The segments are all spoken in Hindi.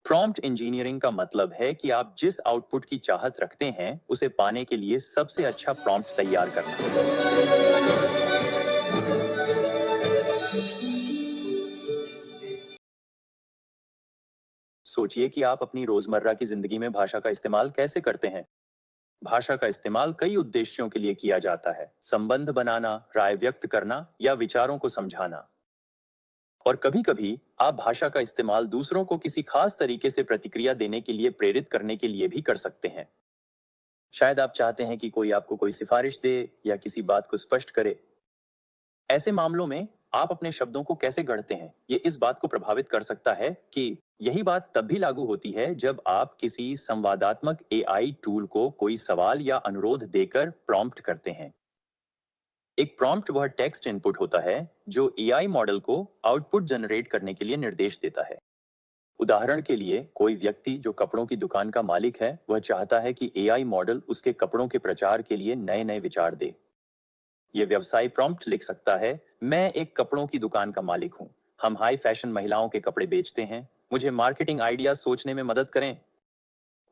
प्रॉम्प्ट इंजीनियरिंग का मतलब है कि आप जिस आउटपुट की चाहत रखते हैं उसे पाने के लिए सबसे अच्छा प्रॉम्प्ट तैयार करना। सोचिए कि आप अपनी रोजमर्रा की जिंदगी में भाषा का इस्तेमाल कैसे करते हैं। भाषा का इस्तेमाल कई उद्देश्यों के लिए किया जाता है। संबंध बनाना, राय व्यक्त करना या विचारों को समझाना। और कभी-कभी आप भाषा का इस्तेमाल दूसरों को किसी खास तरीके से प्रतिक्रिया देने के लिए प्रेरित करने के लिए भी कर सकते हैं। शायद आप चाहते हैं कि कोई आपको कोई सिफारिश दे या किसी बात को स्पष्ट करे। ऐसे मामलों में आप अपने शब्दों को कैसे गढ़ते हैं, ये इस बात को प्रभावित कर सकता है कि यही बात तब भी लागू होती है जब आप किसी संवादात्मक एआई टूल को कोई सवाल या अनुरोध देकर प्रॉम्प्ट करते हैं। एक प्रॉम्प्ट वह टेक्स्ट इनपुट होता है जो एआई मॉडल को आउटपुट जनरेट करने के लिए निर्देश देता है। उदाहरण के लिए, कोई व्यक्ति जो कपड़ों की दुकान का मालिक है, वह चाहता है कि एआई मॉडल उसके कपड़ों के प्रचार के लिए नए नए विचार दे। ये व्यवसाय प्रॉम्प्ट लिख सकता है, मैं एक कपड़ों की दुकान का मालिक हूं, हम हाई फैशन महिलाओं के कपड़े बेचते हैं, मुझे मार्केटिंग आइडियाज सोचने में मदद करें।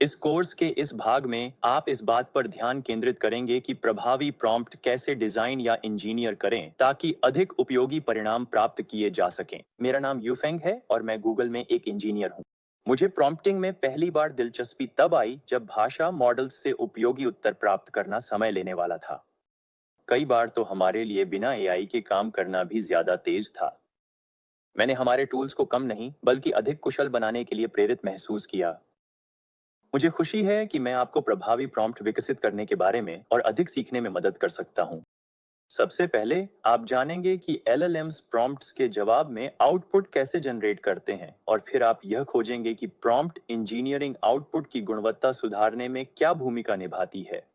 इस कोर्स के इस भाग में आप इस बात पर ध्यान केंद्रित करेंगे कि प्रभावी प्रॉम्प्ट कैसे डिजाइन या इंजीनियर करें ताकि अधिक उपयोगी परिणाम प्राप्त किए जा सकें। मेरा नाम यूफेंग है और मैं गूगल में एक इंजीनियर हूं। मुझे प्रॉम्प्टिंग में पहली बार दिलचस्पी तब आई जब भाषा मॉडल्स से उपयोगी उत्तर प्राप्त करना समय लेने वाला था। कई बार तो हमारे लिए बिना एआई के काम करना भी ज्यादा तेज था। मैंने हमारे टूल्स को कम नहीं बल्कि अधिक कुशल बनाने के लिए प्रेरित महसूस किया। मुझे खुशी है कि मैं आपको प्रभावी प्रॉम्प्ट विकसित करने के बारे में और अधिक सीखने में मदद कर सकता हूं। सबसे पहले आप जानेंगे कि एलएलएम्स प्रॉम्प्ट्स के जवाब में आउटपुट कैसे जनरेट करते हैं, और फिर आप यह खोजेंगे कि प्रॉम्प्ट इंजीनियरिंग आउटपुट की गुणवत्ता सुधारने में क्या भूमिका निभाती है।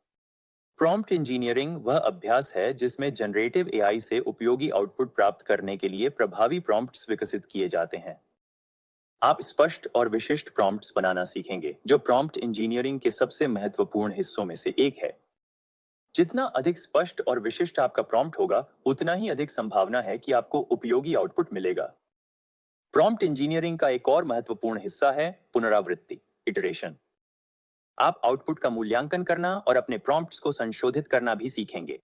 प्रॉम्प्ट इंजीनियरिंग वह अभ्यास है जिसमें जनरेटिव एआई से उपयोगी आउटपुट प्राप्त करने के लिए प्रभावी प्रॉम्प्ट्स विकसित किए जाते हैं। आप स्पष्ट और विशिष्ट प्रॉम्प्ट्स बनाना सीखेंगे, जो प्रॉम्प्ट इंजीनियरिंग के सबसे महत्वपूर्ण हिस्सों में से एक है। जितना अधिक स्पष्ट और विशिष्ट आपका प्रॉम्प्ट होगा, उतना ही अधिक संभावना है कि आपको उपयोगी आउटपुट मिलेगा। प्रॉम्प्ट इंजीनियरिंग का एक और महत्वपूर्ण हिस्सा है पुनरावृत्ति, इटरेशन। आप आउटपुट का मूल्यांकन करना और अपने प्रॉम्प्ट्स को संशोधित करना भी सीखेंगे।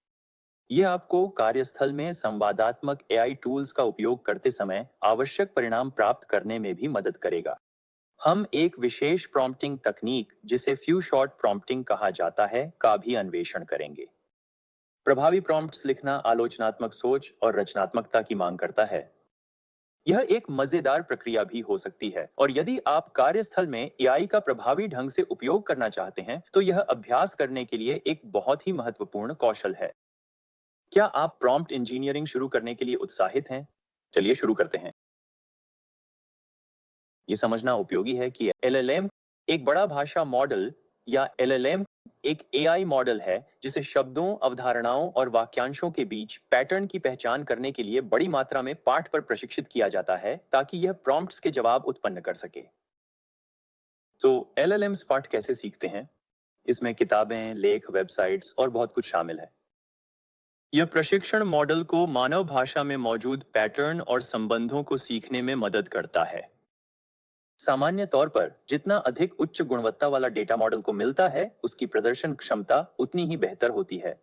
यह आपको कार्यस्थल में संवादात्मक एआई टूल्स का उपयोग करते समय आवश्यक परिणाम प्राप्त करने में भी मदद करेगा। हम एक विशेष प्रॉम्प्टिंग तकनीक, जिसे फ्यू शॉट प्रॉम्प्टिंग कहा जाता है, का भी अन्वेषण करेंगे। प्रभावी प्रॉम्प्ट्स लिखना आलोचनात्मक सोच और रचनात्मकता की मांग करता है। यह एक मजेदार प्रक्रिया भी हो सकती है, और यदि आप कार्यस्थल में एआई का प्रभावी ढंग से उपयोग करना चाहते हैं, तो यह अभ्यास करने के लिए एक बहुत ही महत्वपूर्ण कौशल है। क्या आप प्रॉम्प्ट इंजीनियरिंग शुरू करने के लिए उत्साहित हैं? चलिए शुरू करते हैं। ये समझना उपयोगी है कि एलएलएम एक बड़ा भाषा मॉडल या एलएलएम एक एआई मॉडल है जिसे शब्दों, अवधारणाओं और वाक्यांशों के बीच पैटर्न की पहचान करने के लिए बड़ी मात्रा में पाठ पर प्रशिक्षित किया जाता है ताकि यह प्रॉम्प्ट्स के जवाब उत्पन्न कर सके। तो एलएलएम्स पाठ कैसे सीखते हैं? इसमें किताबें, लेख, वेबसाइट्स और बहुत कुछ शामिल है। यह प्रशिक्षण मॉडल को मानव भाषा में मौजूद पैटर्न और संबंधों को सीखने में मदद करता है। सामान्य तौर पर जितना अधिक उच्च गुणवत्ता वाला डेटा मॉडल को मिलता है, उसकी प्रदर्शन क्षमता उतनी ही बेहतर होती है।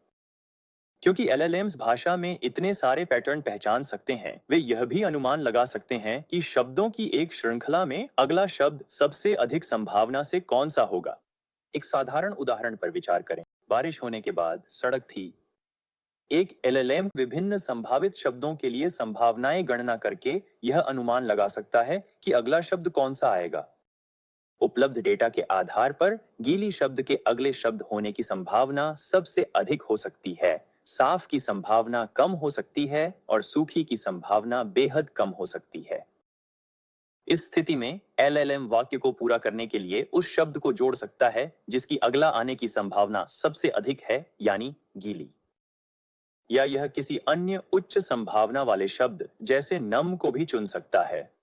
क्योंकि एलएलएम्स भाषा में इतने सारे पैटर्न पहचान सकते हैं, वे यह भी अनुमान लगा सकते हैं कि शब्दों की एक श्रृंखला में अगला शब्द सबसे अधिक संभावना से कौन सा होगा। एक साधारण उदाहरण पर विचार करें। बारिश होने के बाद सड़क थी। एक एलएलएम विभिन्न संभावित शब्दों के लिए संभावनाएं गणना करके यह अनुमान लगा सकता है कि अगला शब्द कौन सा आएगा। उपलब्ध डेटा के आधार पर गीली शब्द के अगले शब्द होने की संभावना सबसे अधिक हो सकती है, साफ की संभावना कम हो सकती है और सूखी की संभावना बेहद कम हो सकती है। इस स्थिति में एलएलएम वाक्य को पूरा करने के लिए उस शब्द को जोड़ सकता है जिसकी अगला आने की संभावना सबसे अधिक है, यानी गीली। या यह किसी अन्य उच्च संभावना वाले शब्द जैसे नम को भी चुन सकता है।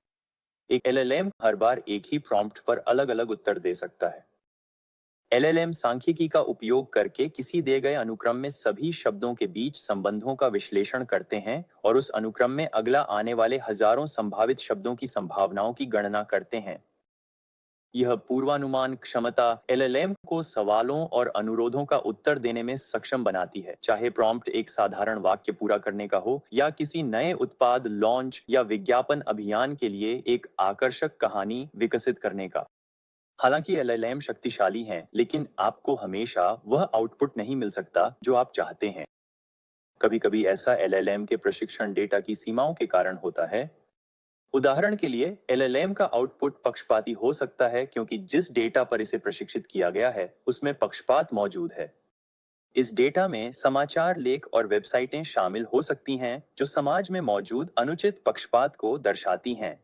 एक एलएलएम हर बार एक ही प्रॉम्प्ट पर अलग-अलग उत्तर दे सकता है। एलएलएम सांख्यिकी का उपयोग करके किसी दिए गए अनुक्रम में सभी शब्दों के बीच संबंधों का विश्लेषण करते हैं और उस अनुक्रम में अगला आने वाले हजारों संभावित शब्दों की संभावनाओं की गणना करते हैं। यह पूर्वानुमान क्षमता एलएलएम को सवालों और अनुरोधों का उत्तर देने में सक्षम बनाती है, चाहे प्रॉम्प्ट एक साधारण वाक्य पूरा करने का हो या किसी नए उत्पाद लॉन्च या विज्ञापन अभियान के लिए एक आकर्षक कहानी विकसित करने का। हालांकि एलएलएम शक्तिशाली हैं, लेकिन आपको हमेशा वह आउटपुट नहीं मिल सकता जो आप चाहते हैं। कभी-कभी ऐसा एलएलएम के प्रशिक्षण डेटा की सीमाओं के कारण होता है। उदाहरण के लिए एलएलएम का आउटपुट पक्षपाती हो सकता है क्योंकि जिस डेटा पर इसे प्रशिक्षित किया गया है उसमें पक्षपात मौजूद है। इस डेटा में समाचार लेख और वेबसाइटें शामिल हो सकती हैं जो समाज में मौजूद अनुचित पक्षपात को दर्शाती हैं।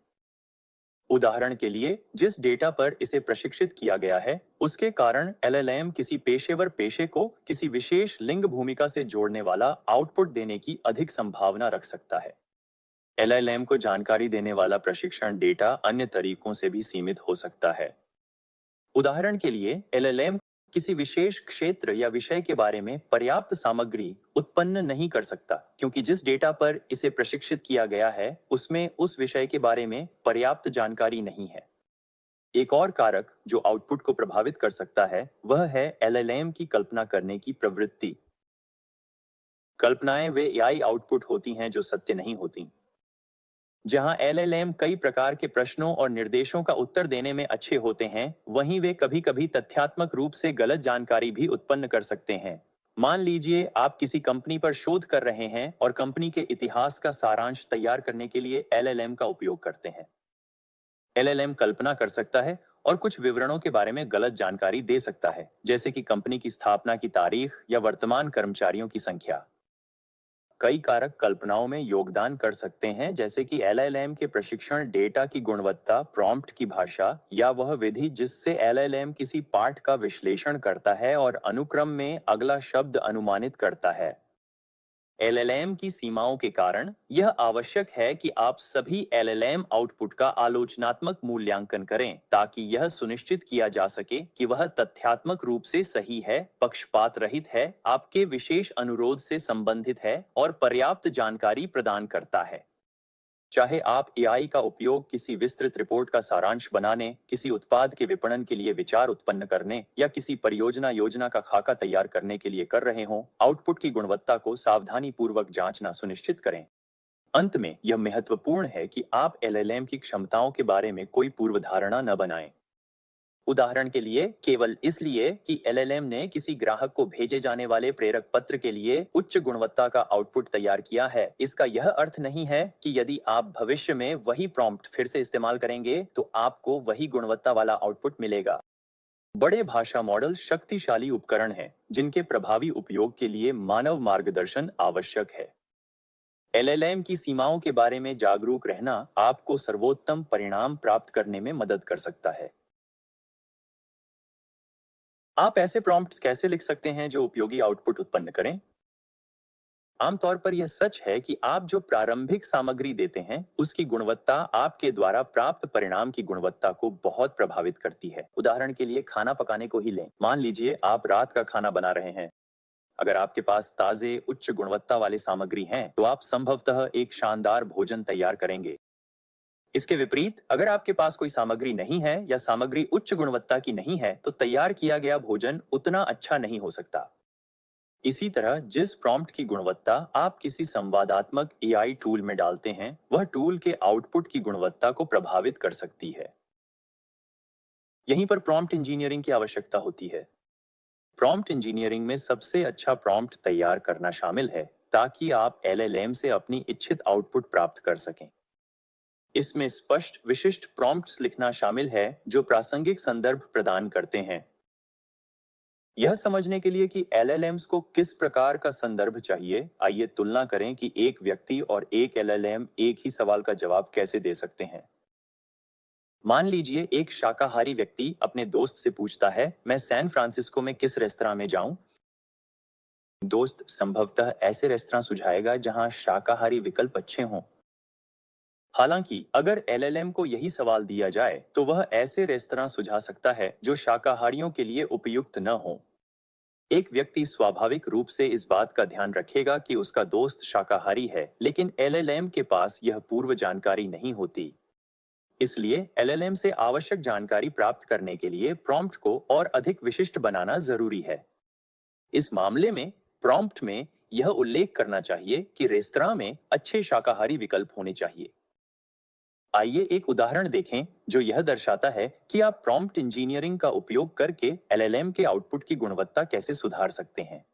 उदाहरण के लिए, जिस डेटा पर इसे प्रशिक्षित किया गया है उसके कारण एलएलएम किसी पेशेवर पेशे को किसी विशेष लिंग भूमिका से जोड़ने वाला आउटपुट देने की अधिक संभावना रख सकता है। एलएलएम को जानकारी देने वाला प्रशिक्षण डेटा अन्य तरीकों से भी सीमित हो सकता है। उदाहरण के लिए, एलएलएम किसी विशेष क्षेत्र या विषय के बारे में पर्याप्त सामग्री उत्पन्न नहीं कर सकता क्योंकि जिस डेटा पर इसे प्रशिक्षित किया गया है उसमें उस विषय के बारे में पर्याप्त जानकारी नहीं है। एक और कारक जो आउटपुट को प्रभावित कर सकता है वह है एलएलएम की कल्पना करने की प्रवृत्ति। कल्पनाएं वे एआई आउटपुट होती हैं जो सत्य नहीं होती। जहां एलएलएम कई प्रकार के प्रश्नों और निर्देशों का उत्तर देने में अच्छे होते हैं, वहीं वे कभी-कभी तथ्यात्मक रूप से गलत जानकारी भी उत्पन्न कर सकते हैं। मान लीजिए आप किसी कंपनी पर शोध कर रहे हैं और कंपनी के इतिहास का सारांश तैयार करने के लिए एलएलएम का उपयोग करते हैं। एलएलएम कल्पना कर सकता है और कुछ विवरणों के बारे में गलत जानकारी दे सकता है, जैसे कि कंपनी की स्थापना की तारीख या वर्तमान कर्मचारियों की संख्या। कई कारक कल्पनाओं में योगदान कर सकते हैं, जैसे कि एलएलएम के प्रशिक्षण डेटा की गुणवत्ता, प्रॉम्प्ट की भाषा या वह विधि जिससे एलएलएम किसी पाठ का विश्लेषण करता है और अनुक्रम में अगला शब्द अनुमानित करता है। एलएलएम की सीमाओं के कारण यह आवश्यक है कि आप सभी एलएलएम आउटपुट का आलोचनात्मक मूल्यांकन करें ताकि यह सुनिश्चित किया जा सके कि वह तथ्यात्मक रूप से सही है, पक्षपात रहित है, आपके विशेष अनुरोध से संबंधित है और पर्याप्त जानकारी प्रदान करता है। चाहे आप एआई का उपयोग किसी विस्तृत रिपोर्ट का सारांश बनाने, किसी उत्पाद के विपणन के लिए विचार उत्पन्न करने या किसी परियोजना योजना का खाका तैयार करने के लिए कर रहे हों, आउटपुट की गुणवत्ता को सावधानीपूर्वक जांचना सुनिश्चित करें। अंत में यह महत्वपूर्ण है कि आप एलएलएम की क्षमताओं के बारे में कोई पूर्वधारणा न बनाएं। उदाहरण के लिए, केवल इसलिए कि एलएलएम ने किसी ग्राहक को भेजे जाने वाले प्रेरक पत्र के लिए उच्च गुणवत्ता का आउटपुट तैयार किया है, इसका यह अर्थ नहीं है कि यदि आप भविष्य में वही प्रॉम्प्ट फिर से इस्तेमाल करेंगे तो आपको वही गुणवत्ता वाला आउटपुट मिलेगा। बड़े भाषा मॉडल शक्तिशाली उपकरण हैं जिनके प्रभावी उपयोग के लिए मानव मार्गदर्शन आवश्यक है। एलएलएम की सीमाओं के बारे में जागरूक रहना आपको सर्वोत्तम परिणाम प्राप्त करने में मदद कर सकता है। आप ऐसे प्रॉम्प्ट्स कैसे लिख सकते हैं जो उपयोगी आउटपुट उत्पन्न करें? आमतौर पर यह सच है कि आप जो प्रारंभिक सामग्री देते हैं उसकी गुणवत्ता आपके द्वारा प्राप्त परिणाम की गुणवत्ता को बहुत प्रभावित करती है। उदाहरण के लिए खाना पकाने को ही लें। मान लीजिए आप रात का खाना बना रहे हैं। अगर आपके पास ताजे उच्च गुणवत्ता वाली सामग्री हैं, तो आप संभवतः एक शानदार भोजन तैयार करेंगे। इसके विपरीत, अगर आपके पास कोई सामग्री नहीं है या सामग्री उच्च गुणवत्ता की नहीं है, तो तैयार किया गया भोजन उतना अच्छा नहीं हो सकता। इसी तरह जिस प्रॉम्प्ट की गुणवत्ता आप किसी संवादात्मक एआई टूल में डालते हैं, वह टूल के आउटपुट की गुणवत्ता को प्रभावित कर सकती है। यहीं पर प्रॉम्प्ट इंजीनियरिंग की आवश्यकता होती है। प्रॉम्प्ट इंजीनियरिंग में सबसे अच्छा प्रॉम्प्ट तैयार करना शामिल है ताकि आप एलएलएम से अपनी इच्छित आउटपुट प्राप्त कर सकें। इसमें स्पष्ट, विशिष्ट प्रॉम्प्ट्स लिखना शामिल है जो प्रासंगिक संदर्भ प्रदान करते हैं। यह समझने के लिए कि एलएलएम्स को किस प्रकार का संदर्भ चाहिए, आइए तुलना करें कि एक व्यक्ति और एक एलएलएम एक ही सवाल का जवाब कैसे दे सकते हैं। मान लीजिए एक शाकाहारी व्यक्ति अपने दोस्त से पूछता है, मैं सैन फ्रांसिस्को में किस रेस्तरां में जाऊं? दोस्त संभवतः ऐसे रेस्तरां सुझाएगा जहां शाकाहारी विकल्प अच्छे हों। हालांकि अगर एलएलएम को यही सवाल दिया जाए तो वह ऐसे रेस्तरां सुझा सकता है जो शाकाहारियों के लिए उपयुक्त न हो। एक व्यक्ति स्वाभाविक रूप से इस बात का ध्यान रखेगा कि उसका दोस्त शाकाहारी है, लेकिन एलएलएम के पास यह पूर्व जानकारी नहीं होती। इसलिए एलएलएम से आवश्यक जानकारी प्राप्त करने के लिए प्रॉम्प्ट को और अधिक विशिष्ट बनाना जरूरी है। इस मामले में प्रॉम्प्ट में यह उल्लेख करना चाहिए कि रेस्तरां में अच्छे शाकाहारी विकल्प होने चाहिए। आइए एक उदाहरण देखें जो यह दर्शाता है कि आप प्रॉम्प्ट इंजीनियरिंग का उपयोग करके एलएलएम के आउटपुट की गुणवत्ता कैसे सुधार सकते हैं।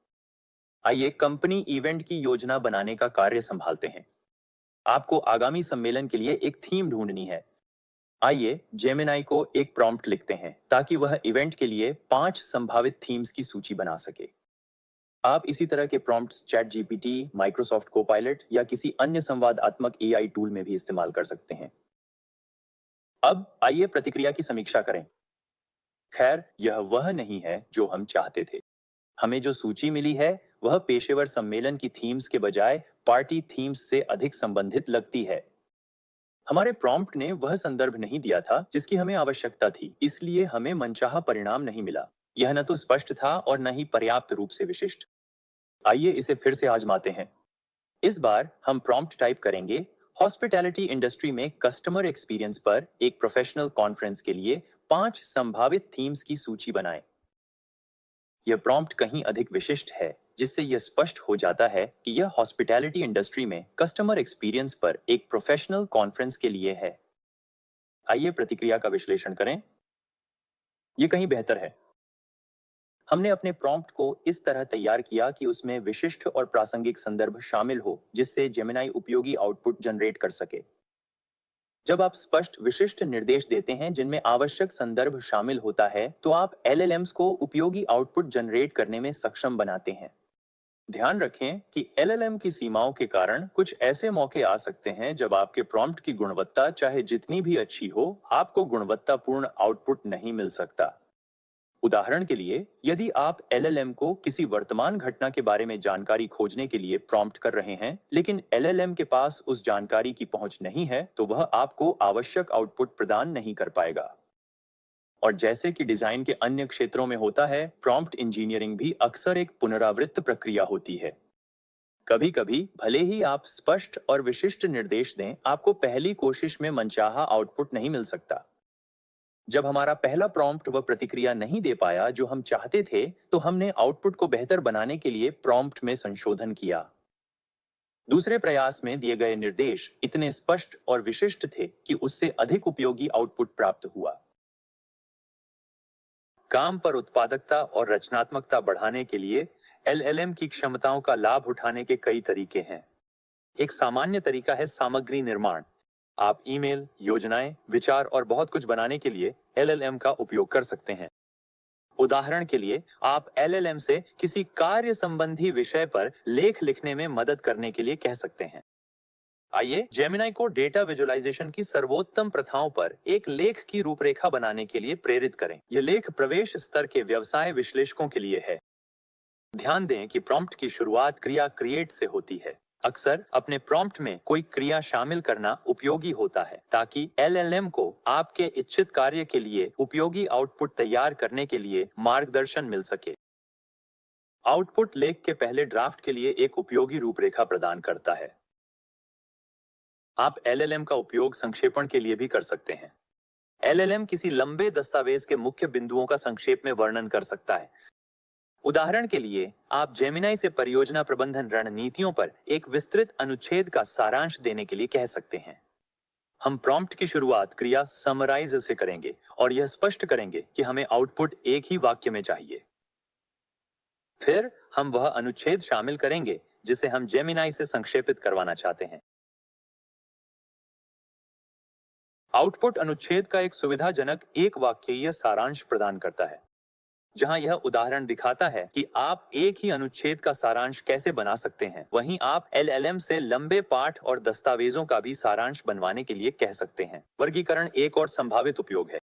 आइए कंपनी इवेंट की योजना बनाने का कार्य संभालते हैं। आपको आगामी सम्मेलन के लिए एक थीम ढूंढनी है। आइए जेमिनाई को एक प्रॉम्प्ट लिखते हैं ताकि वह इवेंट के लिए 5 संभावित थीम्स की सूची बना सके। आप इसी तरह के prompts chat GPT, Microsoft Copilot या किसी अन्य संवादात्मक एआई टूल में भी इस्तेमाल कर सकते हैं। अब आइए प्रतिक्रिया की समीक्षा करें। खैर, यह वह नहीं है जो हम चाहते थे। हमें जो सूची मिली है वह पेशेवर सम्मेलन की थीम्स के बजाय पार्टी थीम्स से अधिक संबंधित लगती है। हमारे प्रॉम्प्ट ने वह संदर्भ नहीं दिया था जिसकी हमें आवश्यकता थी, इसलिए हमें मनचाहा परिणाम नहीं मिला। यह न तो स्पष्ट था और न ही पर्याप्त रूप से विशिष्ट। आइए इसे फिर से आजमाते हैं। इस बार हम प्रॉम्प्ट टाइप करेंगे, हॉस्पिटैलिटी इंडस्ट्री में कस्टमर एक्सपीरियंस पर एक प्रोफेशनल कॉन्फ्रेंस के लिए 5 संभावित थीम्स की सूची बनाएं। यह प्रॉम्प्ट कहीं अधिक विशिष्ट है, जिससे यह स्पष्ट हो जाता है कि यह हॉस्पिटैलिटी इंडस्ट्री में कस्टमर एक्सपीरियंस पर एक प्रोफेशनल कॉन्फ्रेंस के लिए है। आइए प्रतिक्रिया का विश्लेषण करें। यह कहीं बेहतर है। हमने अपने प्रॉम्प्ट को इस तरह तैयार किया कि उसमें विशिष्ट और प्रासंगिक संदर्भ शामिल हो, जिससे जेमिनाई उपयोगी आउटपुट जनरेट कर सके। जब आप स्पष्ट विशिष्ट निर्देश देते हैं जिनमें आवश्यक संदर्भ शामिल होता है, तो आप एलएलएम्स को उपयोगी आउटपुट जनरेट करने में सक्षम बनाते हैं। ध्यान रखें कि एलएलएम की सीमाओं के कारण कुछ ऐसे मौके आ सकते हैं जब आपके प्रॉम्प्ट की गुणवत्ता चाहे जितनी भी अच्छी हो, आपको गुणवत्तापूर्ण आउटपुट नहीं मिल सकता। उदाहरण के लिए, यदि आप एलएलएम को किसी वर्तमान घटना के बारे में जानकारी खोजने के लिए प्रॉम्प्ट कर रहे हैं, लेकिन एलएलएम के पास उस जानकारी की पहुंच नहीं है, तो वह आपको आवश्यक आउटपुट प्रदान नहीं कर पाएगा। और जैसे कि डिजाइन के अन्य क्षेत्रों में होता है, प्रॉम्प्ट इंजीनियरिंग भी अक्सर एक पुनरावृत्त प्रक्रिया होती है। कभी-कभी भले ही आप स्पष्ट और विशिष्ट निर्देश दें, आपको पहली कोशिश में मनचाहा आउटपुट नहीं मिल सकता। जब हमारा पहला प्रॉम्प्ट वह प्रतिक्रिया नहीं दे पाया जो हम चाहते थे, तो हमने आउटपुट को बेहतर बनाने के लिए प्रॉम्प्ट में संशोधन किया। दूसरे प्रयास में दिए गए निर्देश इतने स्पष्ट और विशिष्ट थे कि उससे अधिक उपयोगी आउटपुट प्राप्त हुआ। काम पर उत्पादकता और रचनात्मकता बढ़ाने के लिए एलएलएम की क्षमताओं का लाभ उठाने के कई तरीके हैं। एक सामान्य तरीका है सामग्री निर्माण। आप ईमेल, योजनाएं, विचार और बहुत कुछ बनाने के लिए एलएलएम का उपयोग कर सकते हैं। उदाहरण के लिए, आप एलएलएम से किसी कार्य संबंधी विषय पर लेख लिखने में मदद करने के लिए कह सकते हैं। आइए जेमिनाई को डेटा विजुअलाइजेशन की सर्वोत्तम प्रथाओं पर एक लेख की रूपरेखा बनाने के लिए प्रेरित करें। यह लेख प्रवेश स्तर के व्यवसाय विश्लेषकों के लिए है। ध्यान दें कि प्रॉम्प्ट की शुरुआत क्रिया क्रिएट से होती है। अक्सर अपने प्रॉम्प्ट में कोई क्रिया शामिल करना उपयोगी होता है ताकि एलएलएम को आपके इच्छित कार्य के लिए उपयोगी आउटपुट तैयार करने के लिए मार्गदर्शन मिल सके। आउटपुट लेख के पहले ड्राफ्ट के लिए एक उपयोगी रूपरेखा प्रदान करता है। आप एलएलएम का उपयोग संक्षेपण के लिए भी कर सकते हैं। एलएलएम किसी लंबे दस्तावेज के मुख्य बिंदुओं का संक्षेप में वर्णन कर सकता है। उदाहरण के लिए, आप जेमिनाई से परियोजना प्रबंधन रणनीतियों पर एक विस्तृत अनुच्छेद का सारांश देने के लिए कह सकते हैं। हम प्रॉम्प्ट की शुरुआत क्रिया समराइज से करेंगे और यह स्पष्ट करेंगे कि हमें आउटपुट एक ही वाक्य में चाहिए। फिर हम वह अनुच्छेद शामिल करेंगे जिसे हम जेमिनाई से संक्षेपित करवाना चाहते हैं। आउटपुट अनुच्छेद का एक सुविधाजनक एक वाक्यीय सारांश प्रदान करता है, जहां यह उदाहरण दिखाता है कि आप एक ही अनुच्छेद का सारांश कैसे बना सकते हैं। वहीं आप एलएलएम से लंबे पाठ और दस्तावेजों का भी सारांश बनवाने के लिए कह सकते हैं। वर्गीकरण एक और संभावित उपयोग है।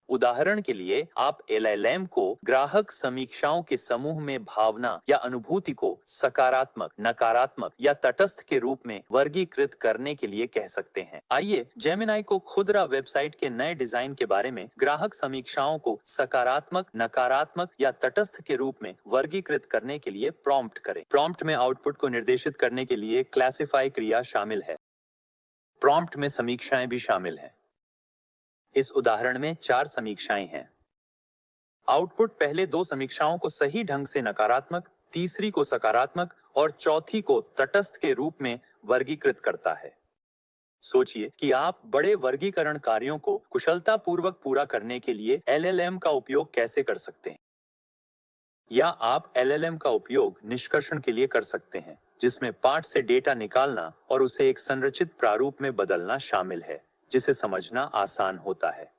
उदाहरण के लिए, आप एलएलएम को ग्राहक समीक्षाओं के समूह में भावना या अनुभूति को सकारात्मक, नकारात्मक या तटस्थ के रूप में वर्गीकृत करने के लिए कह सकते हैं। आइए जेमिनाई को खुदरा वेबसाइट के नए डिजाइन के बारे में ग्राहक समीक्षाओं को सकारात्मक, नकारात्मक या तटस्थ के रूप में वर्गीकृत करने के लिए प्रॉम्प्ट करें। प्रॉम्प्ट में आउटपुट को निर्देशित करने के लिए क्लासिफाई क्रिया शामिल है। प्रॉम्प्ट में समीक्षाएं भी शामिल हैं। इस उदाहरण में 4 समीक्षाएं हैं। आउटपुट पहले 2 समीक्षाओं को सही ढंग से नकारात्मक, तीसरी को सकारात्मक और चौथी को तटस्थ के रूप में वर्गीकृत करता है। सोचिए कि आप बड़े वर्गीकरण कार्यों को कुशलतापूर्वक पूरा करने के लिए LLM का उपयोग कैसे कर सकते हैं। या आप LLM का उपयोग निष्कर्षण के लिए कर सकते हैं, जिसमें पाठ से डेटा निकालना और उसे एक संरचित प्रारूप में बदलना शामिल है, जिसे समझना आसान होता है।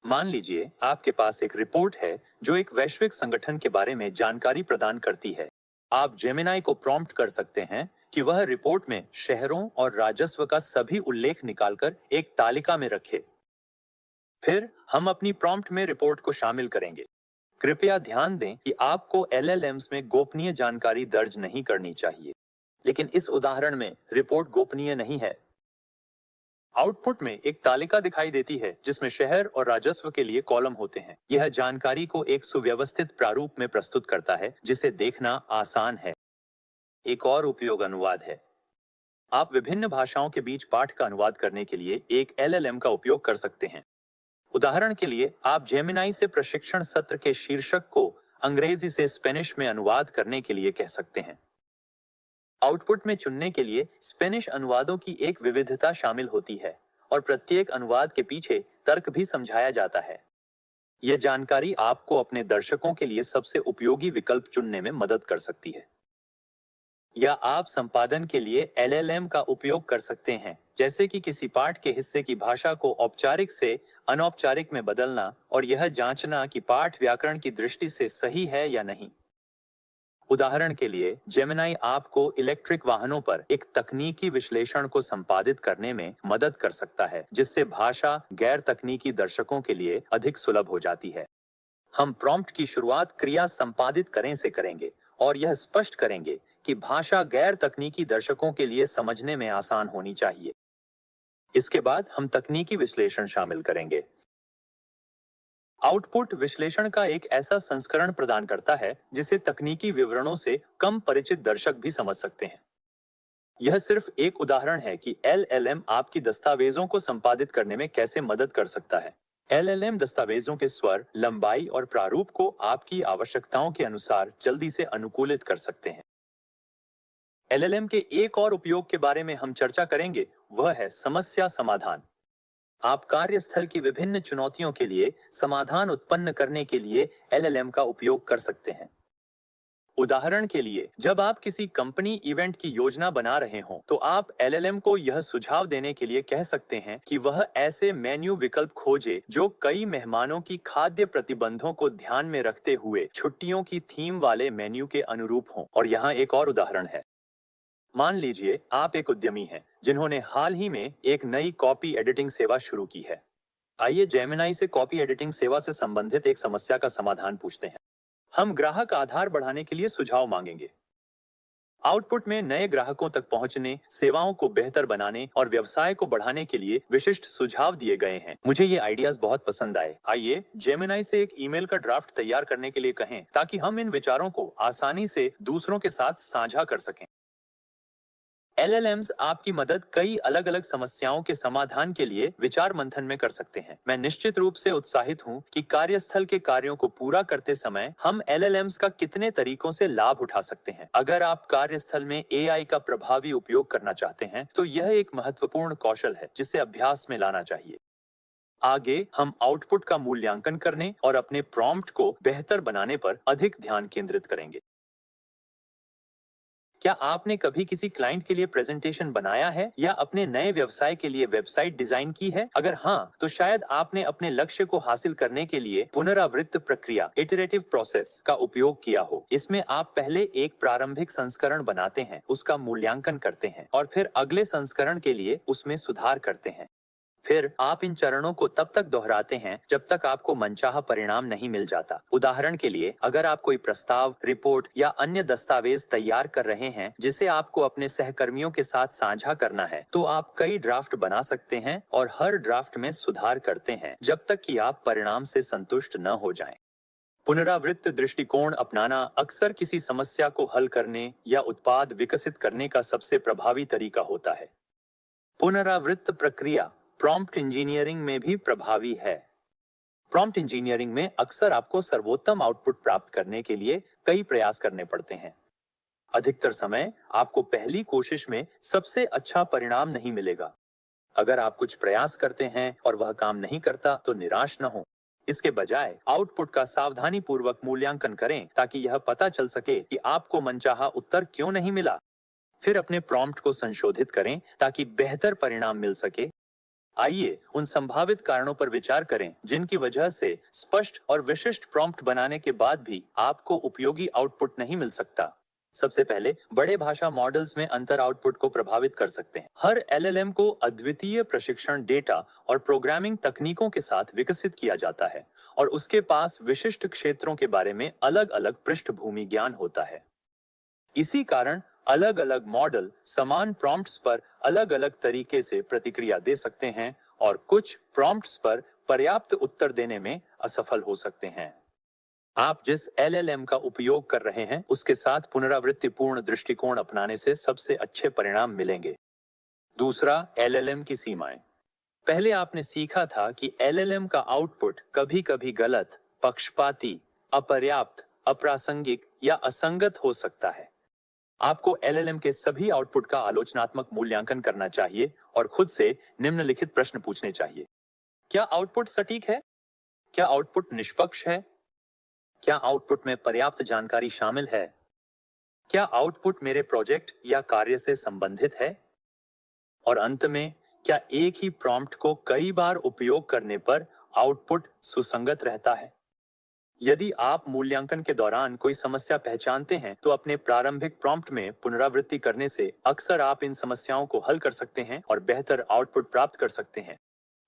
मान लीजिए आपके पास एक रिपोर्ट है जो एक वैश्विक संगठन के बारे में जानकारी प्रदान करती है। आप जेमिनाई को प्रॉम्प्ट कर सकते हैं कि वह रिपोर्ट में शहरों और राजस्व का सभी उल्लेख निकालकर एक तालिका में रखे। फिर हम अपनी प्रॉम्प्ट में रिपोर्ट को शामिल करेंगे। कृपया ध्यान दें कि आपको LLMs में गोपनीय जानकारी दर्ज नहीं करनी चाहिए, लेकिन इस उदाहरण में रिपोर्ट गोपनीय नहीं है। आउटपुट में एक तालिका दिखाई देती है जिसमें शहर और राजस्व के लिए कॉलम होते हैं। यह जानकारी को एक सुव्यवस्थित प्रारूप में प्रस्तुत करता है जिसे देखना आसान है। एक और उपयोग अनुवाद है। आप विभिन्न भाषाओं के बीच पाठ का अनुवाद करने के लिए एक LLM का उपयोग कर सकते हैं। उदाहरण के लिए आप जेमिनाई से प्रशिक्षण सत्र के शीर्षक को अंग्रेजी से स्पेनिश में अनुवाद करने के लिए कह सकते हैं। आउटपुट में चुनने के लिए स्पेनिश अनुवादों की एक विविधता शामिल होती है और प्रत्येक अनुवाद के पीछे तर्क भी समझाया जाता है। यह जानकारी आपको अपने दर्शकों के लिए सबसे उपयोगी विकल्प चुनने में मदद कर सकती है। या आप संपादन के लिए LLM का उपयोग कर सकते हैं, जैसे कि किसी पाठ के हिस्से की भाषा को औपचारिक से अनौपचारिक में बदलना और यह जांचना कि पाठ व्याकरण की दृष्टि से सही है या नहीं। उदाहरण के लिए जेमिनाई आपको इलेक्ट्रिक वाहनों पर एक तकनीकी विश्लेषण को संपादित करने में मदद कर सकता है, जिससे भाषा गैर तकनीकी दर्शकों के लिए अधिक सुलभ हो जाती है। हम प्रॉम्प्ट की शुरुआत क्रिया संपादित करें से करेंगे और यह स्पष्ट करेंगे कि भाषा गैर तकनीकी दर्शकों के लिए समझने में आसान होनी चाहिए। इसके बाद हम तकनीकी विश्लेषण शामिल करेंगे। आउटपुट विश्लेषण का एक ऐसा संस्करण प्रदान करता है जिसे तकनीकी विवरणों से कम परिचित दर्शक भी समझ सकते हैं। यह सिर्फ एक उदाहरण है कि LLM आपकी दस्तावेजों को संपादित करने में कैसे मदद कर सकता है। LLM दस्तावेजों के स्वर, लंबाई और प्रारूप को आपकी आवश्यकताओं के अनुसार जल्दी से अनुकूलित कर सकते हैं। LLM के एक और उपयोग के बारे में हम चर्चा करेंगे, वह है समस्या समाधान। आप कार्यस्थल की विभिन्न चुनौतियों के लिए समाधान उत्पन्न करने के लिए LLM का उपयोग कर सकते हैं। उदाहरण के लिए, जब आप किसी कंपनी इवेंट की योजना बना रहे हों, तो आप LLM को यह सुझाव देने के लिए कह सकते हैं कि वह ऐसे मेन्यू विकल्प खोजे जो कई मेहमानों की खाद्य प्रतिबंधों को ध्यान में रखते हुए छुट्टियों की थीम वाले मेन्यू के अनुरूप हों। और यहाँ एक और उदाहरण है। मान लीजिए आप एक उद्यमी हैं जिन्होंने हाल ही में एक नई कॉपी एडिटिंग सेवा शुरू की है। आइए जेमिनाई से कॉपी एडिटिंग सेवा से संबंधित एक समस्या का समाधान पूछते हैं। हम ग्राहक आधार बढ़ाने के लिए सुझाव मांगेंगे। आउटपुट में नए ग्राहकों तक पहुंचने, सेवाओं को बेहतर बनाने और व्यवसाय को बढ़ाने के लिए विशिष्ट सुझाव दिए गए हैं। मुझे ये आइडियाज बहुत पसंद आए। आइए जेमिनाई से एक ईमेल का ड्राफ्ट तैयार करने के लिए कहें ताकि हम इन विचारों को आसानी से दूसरों के साथ साझा कर सकें। LLMs आपकी मदद कई अलग अलग समस्याओं के समाधान के लिए विचार मंथन में कर सकते हैं। मैं निश्चित रूप से उत्साहित हूं कि कार्यस्थल के कार्यों को पूरा करते समय हम LLMs का कितने तरीकों से लाभ उठा सकते हैं। अगर आप कार्यस्थल में AI का प्रभावी उपयोग करना चाहते हैं, तो यह एक महत्वपूर्ण कौशल है जिसे अभ्यास में लाना चाहिए। आगे हम आउटपुट का मूल्यांकन करने और अपने प्रॉम्प्ट को बेहतर बनाने पर अधिक ध्यान केंद्रित करेंगे। क्या आपने कभी किसी क्लाइंट के लिए प्रेजेंटेशन बनाया है या अपने नए व्यवसाय के लिए वेबसाइट डिजाइन की है? अगर हाँ, तो शायद आपने अपने लक्ष्य को हासिल करने के लिए पुनरावृत्त प्रक्रिया इटरेटिव प्रोसेस का उपयोग किया हो। इसमें आप पहले एक प्रारंभिक संस्करण बनाते हैं, उसका मूल्यांकन करते हैं और फिर अगले संस्करण के लिए उसमें सुधार करते हैं। फिर आप इन चरणों को तब तक दोहराते हैं जब तक आपको मनचाहा परिणाम नहीं मिल जाता। उदाहरण के लिए, अगर आप कोई प्रस्ताव, रिपोर्ट या अन्य दस्तावेज तैयार कर रहे हैं जिसे आपको अपने सहकर्मियों के साथ साझा करना है, तो आप कई ड्राफ्ट बना सकते हैं और हर ड्राफ्ट में सुधार करते हैं जब तक कि आप परिणाम से संतुष्ट न हो जाएं। पुनरावृत्त दृष्टिकोण अपनाना अक्सर किसी समस्या को हल करने या उत्पाद विकसित करने का सबसे प्रभावी तरीका होता है। पुनरावृत्त प्रक्रिया प्रॉम्प्ट इंजीनियरिंग में भी प्रभावी है। प्रॉम्प्ट इंजीनियरिंग में अक्सर आपको सर्वोत्तम आउटपुट प्राप्त करने के लिए कई प्रयास करने पड़ते हैं। अधिकतर समय आपको पहली कोशिश में सबसे अच्छा परिणाम नहीं मिलेगा। अगर आप कुछ प्रयास करते हैं और वह काम नहीं करता तो निराश न हो। इसके बजाय आउटपुट का सावधानी पूर्वक मूल्यांकन करें ताकि यह पता चल सके कि आपको मनचाहा उत्तर क्यों नहीं मिला। फिर अपने प्रॉम्प्ट को संशोधित करें ताकि बेहतर परिणाम मिल सके। आइए उन संभावित कारणों पर विचार करें जिनकी वजह से स्पष्ट और विशिष्ट प्रॉम्प्ट बनाने के बाद भी आपको उपयोगी आउटपुट नहीं मिल सकता। सबसे पहले, बड़े भाषा मॉडल्स में अंतर आउटपुट को प्रभावित कर सकते हैं। हर एलएलएम को अद्वितीय प्रशिक्षण डेटा और प्रोग्रामिंग तकनीकों के साथ विकसित किया जाता है और उसके पास विशिष्ट क्षेत्रों के बारे में अलग अलग पृष्ठभूमि ज्ञान होता है। इसी कारण अलग अलग मॉडल समान प्रॉम्प्ट्स पर अलग अलग तरीके से प्रतिक्रिया दे सकते हैं और कुछ प्रॉम्प्ट्स पर पर्याप्त उत्तर देने में असफल हो सकते हैं। आप जिस एलएलएम का उपयोग कर रहे हैं उसके साथ पुनरावृत्तिपूर्ण दृष्टिकोण अपनाने से सबसे अच्छे परिणाम मिलेंगे। दूसरा, एलएलएम की सीमाएं। पहले आपने सीखा था कि एलएलएम का आउटपुट कभी-कभी गलत, पक्षपाती, अपर्याप्त, अप्रासंगिक या असंगत हो सकता है। आपको एलएलएम के सभी आउटपुट का आलोचनात्मक मूल्यांकन करना चाहिए और खुद से निम्नलिखित प्रश्न पूछने चाहिए। क्या आउटपुट सटीक है? क्या आउटपुट निष्पक्ष है? क्या आउटपुट में पर्याप्त जानकारी शामिल है? क्या आउटपुट मेरे प्रोजेक्ट या कार्य से संबंधित है? और अंत में, क्या एक ही प्रॉम्प्ट को कई बार उपयोग करने पर आउटपुट सुसंगत रहता है? यदि आप मूल्यांकन के दौरान कोई समस्या पहचानते हैं तो अपने प्रारंभिक प्रॉम्प्ट में पुनरावृत्ति करने से अक्सर आप इन समस्याओं को हल कर सकते हैं और बेहतर आउटपुट प्राप्त कर सकते हैं।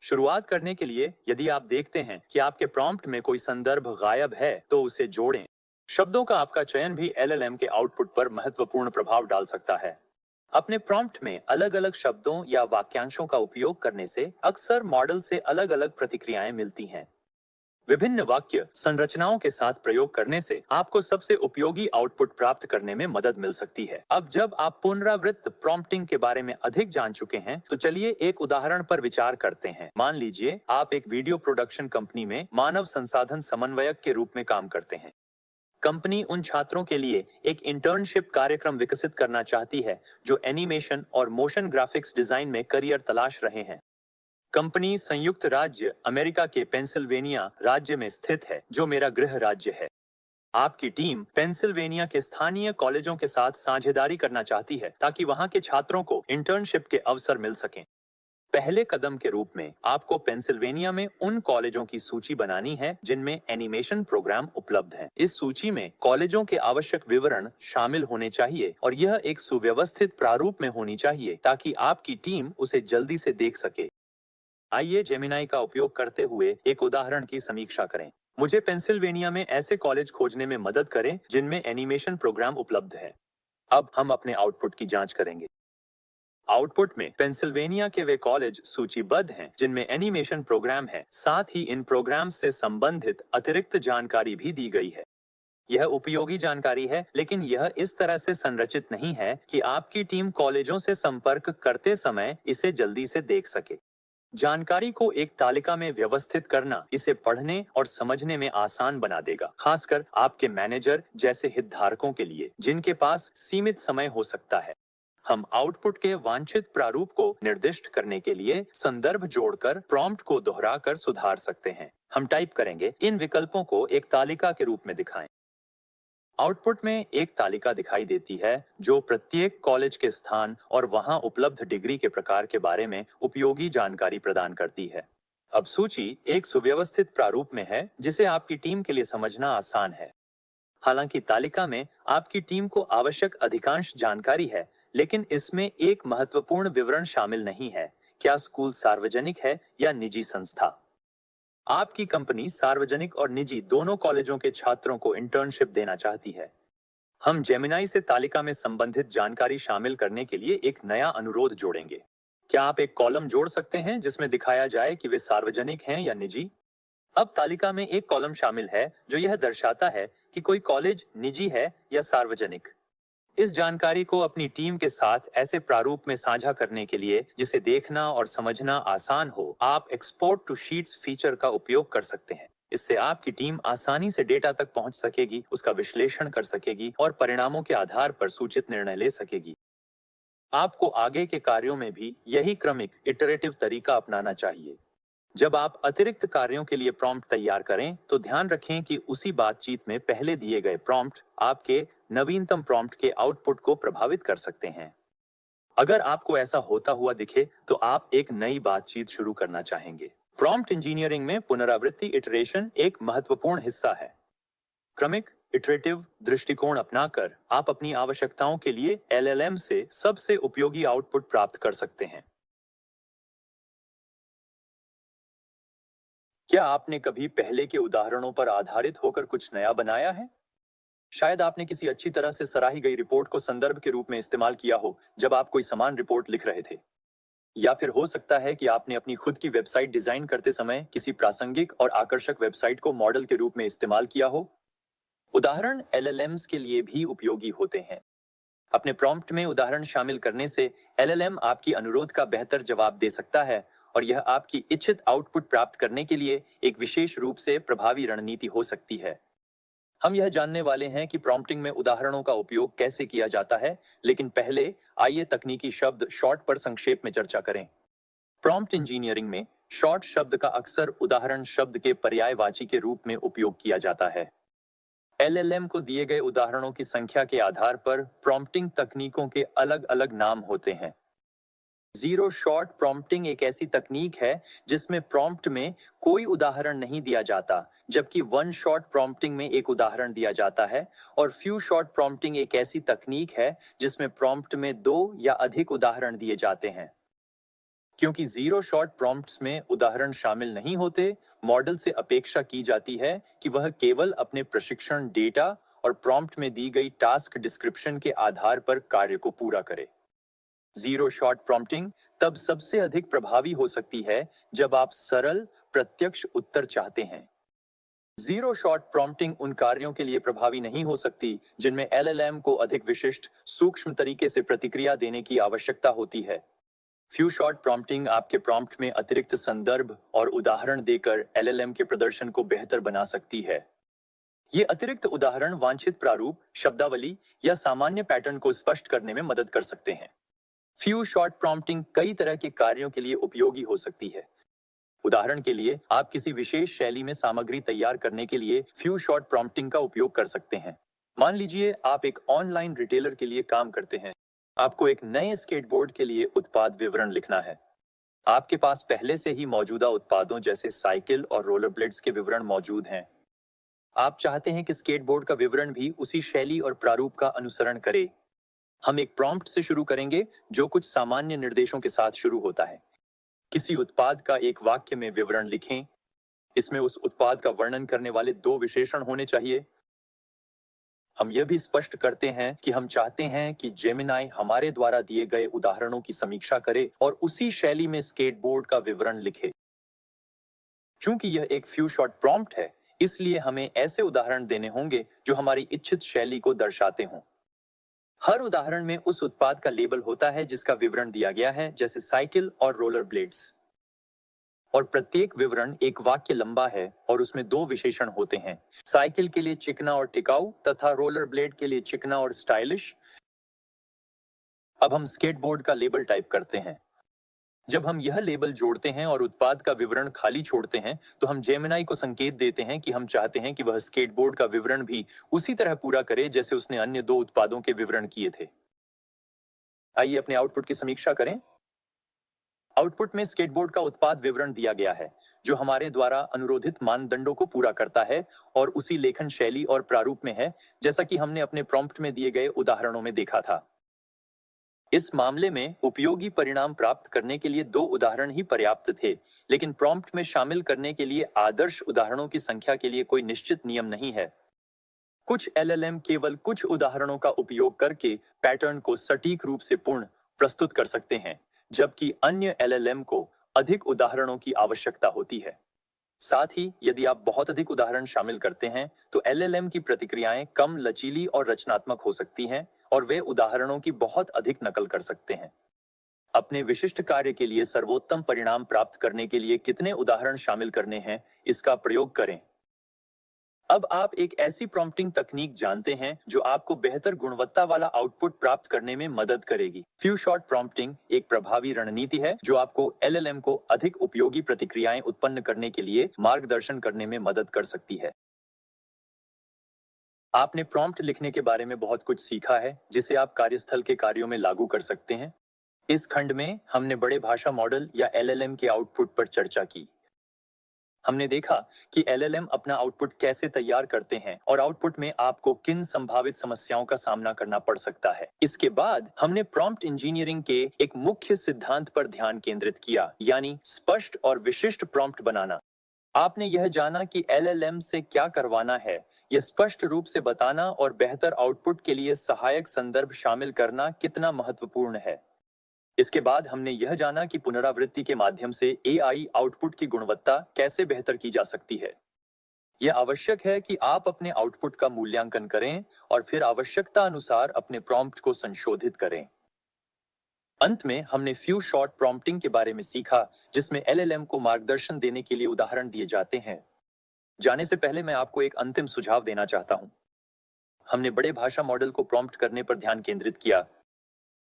शुरुआत करने के लिए, यदि आप देखते हैं कि आपके प्रॉम्प्ट में कोई संदर्भ गायब है तो उसे जोड़ें। शब्दों का आपका चयन भी एलएलएम के आउटपुट पर महत्वपूर्ण प्रभाव डाल सकता है। अपने प्रॉम्प्ट में अलग अलग शब्दों या वाक्यांशों का उपयोग करने से अक्सर मॉडल से अलग अलग प्रतिक्रियाएं मिलती हैं। विभिन्न वाक्य संरचनाओं के साथ प्रयोग करने से आपको सबसे उपयोगी आउटपुट प्राप्त करने में मदद मिल सकती है। अब जब आप पुनरावृत्त प्रॉम्प्टिंग के बारे में अधिक जान चुके हैं तो चलिए एक उदाहरण पर विचार करते हैं। मान लीजिए आप एक वीडियो प्रोडक्शन कंपनी में मानव संसाधन समन्वयक के रूप में काम करते हैं। कंपनी उन छात्रों के लिए एक इंटर्नशिप कार्यक्रम विकसित करना चाहती है जो एनिमेशन और मोशन ग्राफिक्स डिजाइन में करियर तलाश रहे हैं। कंपनी संयुक्त राज्य अमेरिका के पेंसिल्वेनिया राज्य में स्थित है, जो मेरा गृह राज्य है। आपकी टीम पेंसिल्वेनिया के स्थानीय कॉलेजों के साथ साझेदारी करना चाहती है ताकि वहां के छात्रों को इंटर्नशिप के अवसर मिल सकें। पहले कदम के रूप में आपको पेंसिल्वेनिया में उन कॉलेजों की सूची बनानी है जिनमें एनिमेशन प्रोग्राम उपलब्ध हैं। इस सूची में कॉलेजों के आवश्यक विवरण शामिल होने चाहिए और यह एक सुव्यवस्थित प्रारूप में होनी चाहिए ताकि आपकी टीम उसे जल्दी से देख सके। आइए जेमिनाई का उपयोग करते हुए एक उदाहरण की समीक्षा करें। मुझे पेंसिल्वेनिया में ऐसे कॉलेज खोजने में मदद करें जिनमें एनिमेशन प्रोग्राम उपलब्ध है। अब हम अपने आउटपुट की जांच करेंगे। आउटपुट में पेंसिल्वेनिया के वे कॉलेज सूचीबद्ध हैं जिनमें एनिमेशन प्रोग्राम है। साथ ही इन प्रोग्राम से संबंधित अतिरिक्त जानकारी भी दी गई है। यह उपयोगी जानकारी है, लेकिन यह इस तरह से संरचित नहीं है कि आपकी टीम कॉलेजों से संपर्क करते समय इसे जल्दी से देख सके। जानकारी को एक तालिका में व्यवस्थित करना इसे पढ़ने और समझने में आसान बना देगा, खासकर आपके मैनेजर जैसे हितधारकों के लिए जिनके पास सीमित समय हो सकता है। हम आउटपुट के वांछित प्रारूप को निर्दिष्ट करने के लिए संदर्भ जोड़कर प्रॉम्प्ट को दोहराकर सुधार सकते हैं। हम टाइप करेंगे, इन विकल्पों को एक तालिका के रूप में दिखाएं। आउटपुट में एक तालिका दिखाई देती है जो प्रत्येक कॉलेज के स्थान और वहां उपलब्ध डिग्री के प्रकार के बारे में उपयोगी जानकारी प्रदान करती है। अब सूची एक सुव्यवस्थित प्रारूप में है जिसे आपकी टीम के लिए समझना आसान है। हालांकि तालिका में आपकी टीम को आवश्यक अधिकांश जानकारी है, लेकिन इसमें एक महत्वपूर्ण विवरण शामिल नहीं है। क्या स्कूल सार्वजनिक है या निजी संस्था? आपकी कंपनी सार्वजनिक और निजी दोनों कॉलेजों के छात्रों को इंटर्नशिप देना चाहती है। हम जेमिनाई से तालिका में संबंधित जानकारी शामिल करने के लिए एक नया अनुरोध जोड़ेंगे। क्या आप एक कॉलम जोड़ सकते हैं जिसमें दिखाया जाए कि वे सार्वजनिक हैं या निजी? अब तालिका में एक कॉलम शामिल है जो यह दर्शाता है कि कोई कॉलेज निजी है या सार्वजनिक। इस जानकारी को अपनी टीम के साथ ऐसे प्रारूप में साझा करने के लिए जिसे देखना और समझना आसान हो, आप एक्सपोर्ट टू शीट्स फीचर का उपयोग कर सकते हैं। इससे आपकी टीम आसानी से डेटा तक पहुंच सकेगी, उसका विश्लेषण कर सकेगी और परिणामों के आधार पर सूचित निर्णय ले सकेगी। आपको आगे के कार्यों में भी यही क्रमिक इटरेटिव तरीका अपनाना चाहिए। जब आप अतिरिक्त कार्यों के लिए प्रॉम्प्ट तैयार करें तो ध्यान रखें कि उसी बातचीत में पहले दिए गए प्रॉम्प्ट आपके नवीनतम प्रॉम्प्ट के आउटपुट को प्रभावित कर सकते हैं। अगर आपको ऐसा होता हुआ दिखे तो आप एक नई बातचीत शुरू करना चाहेंगे। प्रॉम्प्ट इंजीनियरिंग में पुनरावृत्ति इटरेशन एक महत्वपूर्ण हिस्सा है। क्रमिक इटरेटिव दृष्टिकोण अपनाकर आप अपनी आवश्यकताओं के लिए एलएलएम से सबसे उपयोगी आउटपुट प्राप्त कर सकते हैं। क्या आपने कभी पहले के उदाहरणों पर आधारित होकर कुछ नया बनाया है? शायद आपने किसी अच्छी तरह से सराही गई रिपोर्ट को संदर्भ के रूप में इस्तेमाल किया हो जब आप कोई समान रिपोर्ट लिख रहे थे। या फिर हो सकता है कि आपने अपनी खुद की वेबसाइट डिजाइन करते समय किसी प्रासंगिक और आकर्षक वेबसाइट को मॉडल के रूप में इस्तेमाल किया हो। उदाहरण एलएलएम्स के लिए भी उपयोगी होते हैं। अपने प्रॉम्प्ट में उदाहरण शामिल करने से एलएलएम आपकी अनुरोध का बेहतर जवाब दे सकता है और यह आपकी इच्छित आउटपुट प्राप्त करने के लिए एक विशेष रूप से प्रभावी रणनीति हो सकती है। हम यह जानने वाले हैं कि प्रॉम्प्टिंग में उदाहरणों का उपयोग कैसे किया जाता है, लेकिन पहले आइए तकनीकी शब्द शॉर्ट पर संक्षेप में चर्चा करें। प्रॉम्प्ट इंजीनियरिंग में शॉर्ट शब्द का अक्सर उदाहरण शब्द के पर्यायवाची के रूप में उपयोग किया जाता है। एलएलएम को दिए गए उदाहरणों की संख्या के आधार पर प्रॉम्प्टिंग तकनीकों के अलग अलग नाम होते हैं। जीरो शॉट प्रॉम्प्टिंग एक ऐसी तकनीक है जिसमें प्रॉम्प्ट में कोई उदाहरण नहीं दिया जाता, जबकि वन शॉट प्रॉम्प्टिंग में एक उदाहरण दिया जाता है। और फ्यू शॉट प्रॉम्प्टिंग एक ऐसी तकनीक है जिसमें प्रॉम्प्ट में 2 या अधिक उदाहरण दिए जाते हैं। क्योंकि जीरो शॉट प्रॉम्प्ट्स में उदाहरण शामिल नहीं होते, मॉडल से अपेक्षा की जाती है कि वह केवल अपने प्रशिक्षण डेटा और प्रॉम्प्ट में दी गई टास्क डिस्क्रिप्शन के आधार पर कार्य को पूरा करे। जीरो शॉट प्रॉम्प्टिंग तब सबसे अधिक प्रभावी हो सकती है जब आप सरल प्रत्यक्ष उत्तर चाहते हैं। जीरो शॉट प्रॉम्प्टिंग उन कार्यों के लिए प्रभावी नहीं हो सकती जिनमें एलएलएम को अधिक विशिष्ट, सूक्ष्म तरीके से प्रतिक्रिया देने की आवश्यकता होती है। फ्यू शॉट प्रॉम्प्टिंग आपके प्रॉम्प्ट में अतिरिक्त संदर्भ और उदाहरण देकर एलएलएम के प्रदर्शन को बेहतर बना सकती है। ये अतिरिक्त उदाहरण वांछित प्रारूप, शब्दावली या सामान्य पैटर्न को स्पष्ट करने में मदद कर सकते हैं। फ्यू शॉट प्रॉम्प्टिंग कई तरह के कार्यों के लिए उपयोगी हो सकती है। उदाहरण के लिए, आप किसी विशेष शैली में सामग्री तैयार करने के लिए फ्यू शॉट प्रॉम्प्टिंग का उपयोग कर सकते हैं। मान लीजिए आप एक ऑनलाइन रिटेलर के लिए काम करते हैं। आपको एक नए स्केटबोर्ड के लिए उत्पाद विवरण लिखना है। आपके पास पहले से ही मौजूदा उत्पादों जैसे साइकिल और रोलर ब्लेड्स के विवरण मौजूद हैं। आप चाहते हैं कि स्केटबोर्ड का विवरण भी उसी शैली और प्रारूप का अनुसरण करे। हम एक प्रॉम्प्ट से शुरू करेंगे जो कुछ सामान्य निर्देशों के साथ शुरू होता है। किसी उत्पाद का एक वाक्य में विवरण लिखें। इसमें उस उत्पाद का वर्णन करने वाले 2 विशेषण होने चाहिए। हम यह भी स्पष्ट करते हैं कि हम चाहते हैं कि जेमिनाई हमारे द्वारा दिए गए उदाहरणों की समीक्षा करे और उसी शैली में स्केटबोर्ड का विवरण लिखे। चूंकि यह एक फ्यू शॉट प्रॉम्प्ट है, इसलिए हमें ऐसे उदाहरण देने होंगे जो हमारी इच्छित शैली को दर्शाते हों। हर उदाहरण में उस उत्पाद का लेबल होता है जिसका विवरण दिया गया है, जैसे साइकिल और रोलर ब्लेड्स। और प्रत्येक विवरण एक वाक्य लंबा है और उसमें 2 विशेषण होते हैं। साइकिल के लिए चिकना और टिकाऊ तथा रोलर ब्लेड के लिए चिकना और स्टाइलिश। अब हम स्केटबोर्ड का लेबल टाइप करते हैं। जब हम यह लेबल जोड़ते हैं और उत्पाद का विवरण खाली छोड़ते हैं, तो हम जेमिनाई को संकेत देते हैं कि हम चाहते हैं कि वह स्केटबोर्ड का विवरण भी उसी तरह पूरा करे जैसे उसने अन्य 2 उत्पादों के विवरण किए थे। आइए अपने आउटपुट की समीक्षा करें। आउटपुट में स्केटबोर्ड का उत्पाद विवरण दिया गया है, जो हमारे द्वारा अनुरोधित मानदंडों को पूरा करता है और उसी लेखन शैली और प्रारूप में है, जैसा कि हमने अपने प्रॉम्प्ट में दिए गए उदाहरणों में देखा था। इस मामले में उपयोगी परिणाम प्राप्त करने के लिए 2 उदाहरण ही पर्याप्त थे, लेकिन प्रॉम्प्ट में शामिल करने के लिए आदर्श उदाहरणों की संख्या के लिए कोई निश्चित नियम नहीं है। कुछ एलएलएम केवल कुछ उदाहरणों का उपयोग करके पैटर्न को सटीक रूप से पूर्ण प्रस्तुत कर सकते हैं, जबकि अन्य एलएलएम को अधिक उदाहरणों की आवश्यकता होती है। साथ ही यदि आप बहुत अधिक उदाहरण शामिल करते हैं, तो एलएलएम की प्रतिक्रियाएं कम लचीली और रचनात्मक हो सकती हैं और वे उदाहरणों की बहुत अधिक नकल कर सकते हैं। अपने विशिष्ट कार्य के लिए सर्वोत्तम परिणाम प्राप्त करने के लिए कितने उदाहरण शामिल करने हैं, इसका प्रयोग करें। अब आप एक ऐसी प्रॉम्प्टिंग तकनीक जानते हैं जो आपको बेहतर गुणवत्ता वाला आउटपुट प्राप्त करने में मदद करेगी। फ्यू शॉट प्रॉम्प्टिंग एक प्रभावी रणनीति है जो आपको एलएलएम को अधिक उपयोगी प्रतिक्रियाएं उत्पन्न करने के लिए मार्गदर्शन करने में मदद कर सकती है। आपने प्रॉम्प्ट लिखने के बारे में बहुत कुछ सीखा है जिसे आप कार्यस्थल के कार्यों में लागू कर सकते हैं। इस खंड में हमने बड़े भाषा मॉडल या एलएलएम के आउटपुट पर चर्चा की। हमने देखा कि एलएलएम अपना आउटपुट कैसे तैयार करते हैं और आउटपुट में आपको किन संभावित समस्याओं का सामना करना पड़ सकता है। इसके बाद हमने प्रॉम्प्ट इंजीनियरिंग के एक मुख्य सिद्धांत पर ध्यान केंद्रित किया, यानी स्पष्ट और विशिष्ट प्रॉम्प्ट बनाना। आपने यह जाना कि एलएलएम से क्या करवाना है, यह स्पष्ट रूप से बताना और बेहतर आउटपुट के लिए सहायक संदर्भ शामिल करना कितना महत्वपूर्ण है। इसके बाद हमने यह जाना कि पुनरावृत्ति के माध्यम से एआई आउटपुट की गुणवत्ता कैसे बेहतर की जा सकती है। यह आवश्यक है कि आप अपने आउटपुट का मूल्यांकन करें और फिर आवश्यकता अनुसार अपने प्रॉम्प्ट को संशोधित करें। अंत में हमने फ्यू शॉट प्रॉम्प्टिंग के बारे में सीखा, जिसमें एलएलएम को मार्गदर्शन देने के लिए उदाहरण दिए जाते हैं। जाने से पहले मैं आपको एक अंतिम सुझाव देना चाहता हूं। हमने बड़े भाषा मॉडल को प्रॉम्प्ट करने पर ध्यान केंद्रित किया।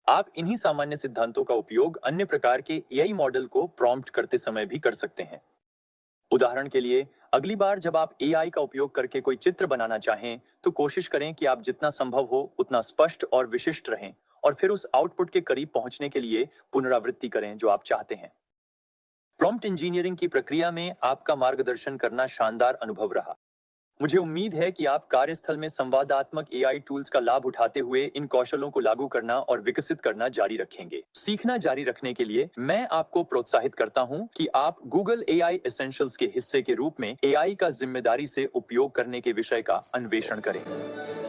आप इन्हीं सामान्य सिद्धांतों का उपयोग अन्य प्रकार के एआई मॉडल को प्रॉम्प्ट करते समय भी कर सकते हैं। उदाहरण के लिए, अगली बार जब आप एआई का उपयोग करके कोई चित्र बनाना चाहें, तो कोशिश करें कि आप जितना संभव हो उतना स्पष्ट और विशिष्ट रहें और फिर उस आउटपुट के करीब पहुंचने के लिए पुनरावृत्ति करें जो आप चाहते हैं। प्रॉम्प्ट इंजीनियरिंग की प्रक्रिया में आपका मार्गदर्शन करना शानदार अनुभव रहा। मुझे उम्मीद है कि आप कार्यस्थल में संवादात्मक एआई टूल्स का लाभ उठाते हुए इन कौशलों को लागू करना और विकसित करना जारी रखेंगे। सीखना जारी रखने के लिए मैं आपको प्रोत्साहित करता हूं कि आप गूगल एआई एसेंशियल्स के हिस्से के रूप में एआई का जिम्मेदारी से उपयोग करने के विषय का अन्वेषण करें।